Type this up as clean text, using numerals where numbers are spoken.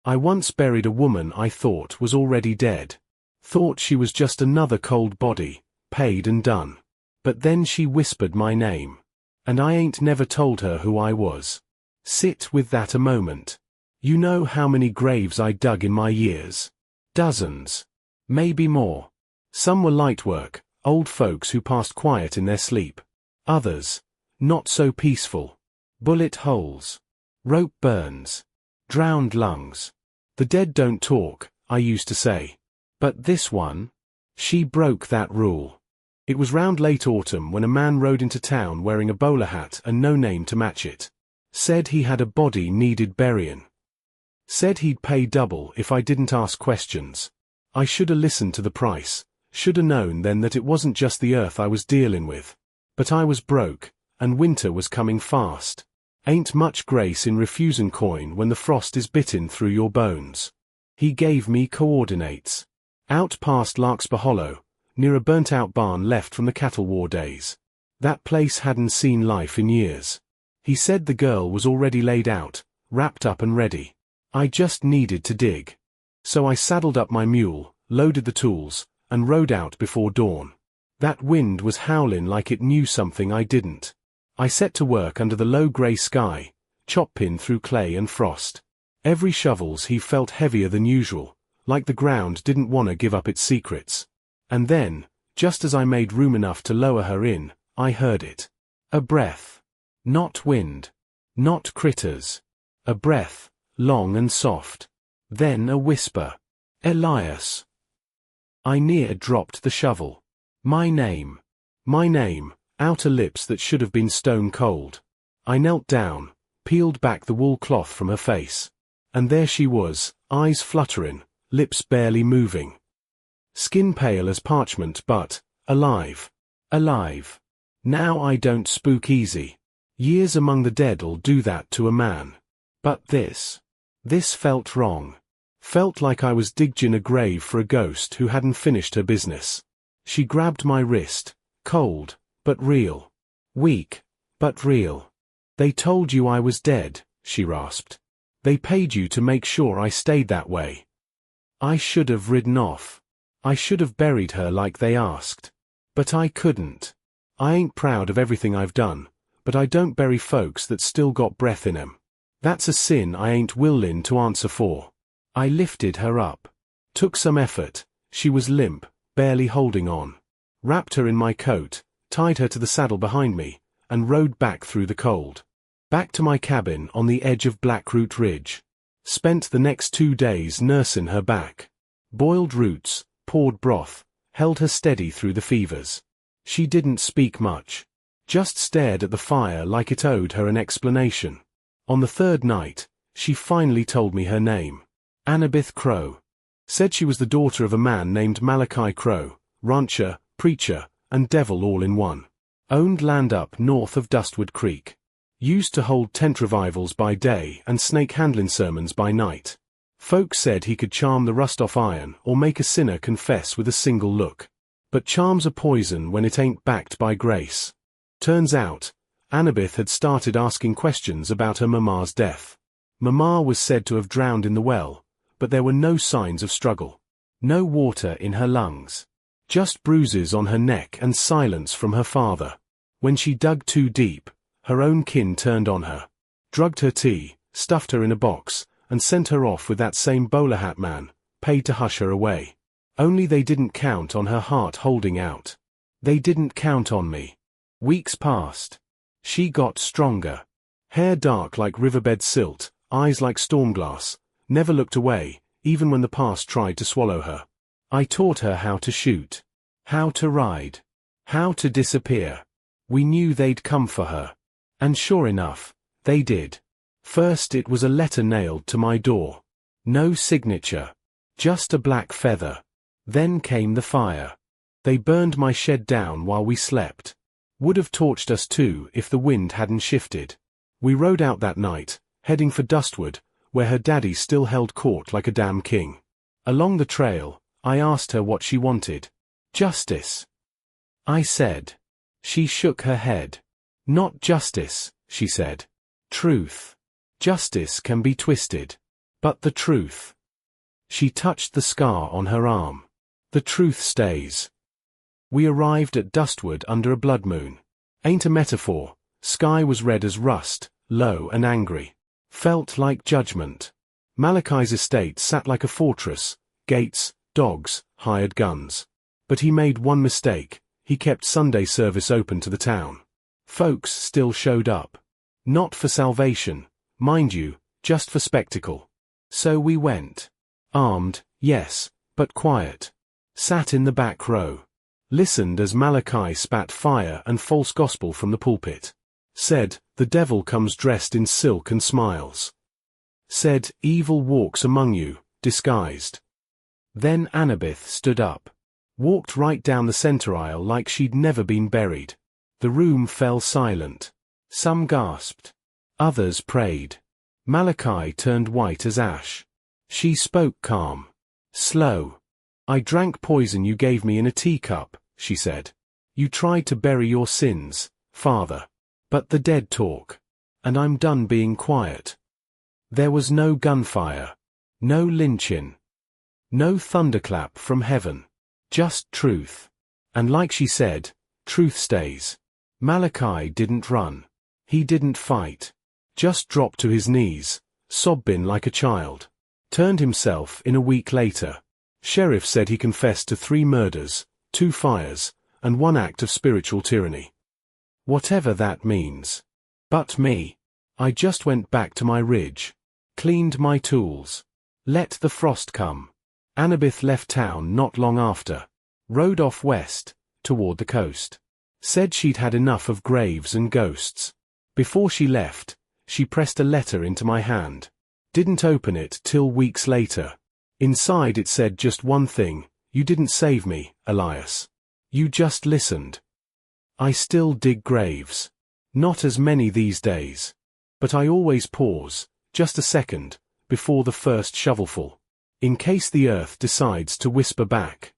I once buried a woman I thought was already dead. Thought she was just another cold body, paid and done. But then she whispered my name. And I ain't never told her who I was. Sit with that a moment. You know how many graves I dug in my years? Dozens. Maybe more. Some were light work, old folks who passed quiet in their sleep. Others, not so peaceful. Bullet holes. Rope burns. Drowned lungs. The dead don't talk, I used to say. But this one? She broke that rule. It was round late autumn when a man rode into town wearing a bowler hat and no name to match it. Said he had a body needed burying. Said he'd pay double if I didn't ask questions. I shoulda listened to the price, shoulda known then that it wasn't just the earth I was dealing with. But I was broke, and winter was coming fast. Ain't much grace in refusing coin when the frost is bitten through your bones. He gave me coordinates. Out past Larkspur Hollow, near a burnt-out barn left from the cattle war days. That place hadn't seen life in years. He said the girl was already laid out, wrapped up and ready. I just needed to dig. So I saddled up my mule, loaded the tools, and rode out before dawn. That wind was howling like it knew something I didn't. I set to work under the low grey sky, chop-pin through clay and frost. Every shovel's he felt heavier than usual, like the ground didn't want to give up its secrets. And then, just as I made room enough to lower her in, I heard it. A breath. Not wind. Not critters. A breath, long and soft. Then a whisper. Elias. I near dropped the shovel. My name. My name, outer lips that should have been stone cold. I knelt down, peeled back the wool cloth from her face. And there she was, eyes fluttering, lips barely moving. Skin pale as parchment but, alive. Alive. Now I don't spook easy. Years among the dead'll do that to a man. But this felt wrong. Felt like I was digging a grave for a ghost who hadn't finished her business. She grabbed my wrist, cold, but real. Weak, but real. They told you I was dead, she rasped. They paid you to make sure I stayed that way. I should have ridden off. I should have buried her like they asked. But I couldn't. I ain't proud of everything I've done, but I don't bury folks that still got breath in 'em. That's a sin I ain't willin' to answer for. I lifted her up. Took some effort. She was limp, barely holding on. Wrapped her in my coat, tied her to the saddle behind me, and rode back through the cold. Back to my cabin on the edge of Blackroot Ridge. Spent the next 2 days nursing her back. Boiled roots, poured broth, held her steady through the fevers. She didn't speak much. Just stared at the fire like it owed her an explanation. On the 3rd night, she finally told me her name. Annabeth Crow. Said she was the daughter of a man named Malachi Crow, rancher, preacher, and devil all in one. Owned land up north of Dustwood Creek. Used to hold tent revivals by day and snake handling sermons by night. Folks said he could charm the rust off iron or make a sinner confess with a single look. But charms are poison when it ain't backed by grace. Turns out, Annabeth had started asking questions about her mama's death. Mama was said to have drowned in the well, but there were no signs of struggle. No water in her lungs. Just bruises on her neck and silence from her father. When she dug too deep, her own kin turned on her. Drugged her tea, stuffed her in a box, and sent her off with that same bowler hat man, paid to hush her away. Only they didn't count on her heart holding out. They didn't count on me. Weeks passed. She got stronger. Hair dark like riverbed silt, eyes like storm glass, never looked away, even when the past tried to swallow her. I taught her how to shoot, how to ride, how to disappear. We knew they'd come for her. And sure enough, they did. First it was a letter nailed to my door. No signature. Just a black feather. Then came the fire. They burned my shed down while we slept. Would have torched us too if the wind hadn't shifted. We rode out that night, heading for Dustwood, where her daddy still held court like a damn king. Along the trail, I asked her what she wanted. Justice, I said. She shook her head. Not justice, she said. Truth. Justice can be twisted. But the truth. She touched the scar on her arm. The truth stays. We arrived at Dustwood under a blood moon. Ain't a metaphor. Sky was red as rust, low and angry. Felt like judgment. Malachi's estate sat like a fortress. Gates, dogs, hired guns. But he made one mistake. He kept Sunday service open to the town. Folks still showed up. Not for salvation, mind you, just for spectacle. So we went. Armed, yes, but quiet. Sat in the back row. Listened as Malachi spat fire and false gospel from the pulpit. Said, the devil comes dressed in silk and smiles. Said, evil walks among you, disguised. Then Annabeth stood up. Walked right down the center aisle like she'd never been buried. The room fell silent. Some gasped. Others prayed. Malachi turned white as ash. She spoke calm. Slow. I drank poison you gave me in a teacup, she said. You tried to bury your sins, Father. But the dead talk. And I'm done being quiet. There was no gunfire. No lynching. No thunderclap from heaven. Just truth. And like she said, truth stays. Malachi didn't run. He didn't fight. Just dropped to his knees, sobbing like a child. Turned himself in a week later. Sheriff said he confessed to 3 murders, 2 fires, and 1 act of spiritual tyranny. Whatever that means. But me. I just went back to my ridge. Cleaned my tools. Let the frost come. Annabeth left town not long after. Rode off west, toward the coast. Said she'd had enough of graves and ghosts. Before she left, she pressed a letter into my hand. Didn't open it till weeks later. Inside it said just one thing, you didn't save me, Elias. You just listened. I still dig graves. Not as many these days. But I always pause, just a second, before the first shovelful. In case the earth decides to whisper back.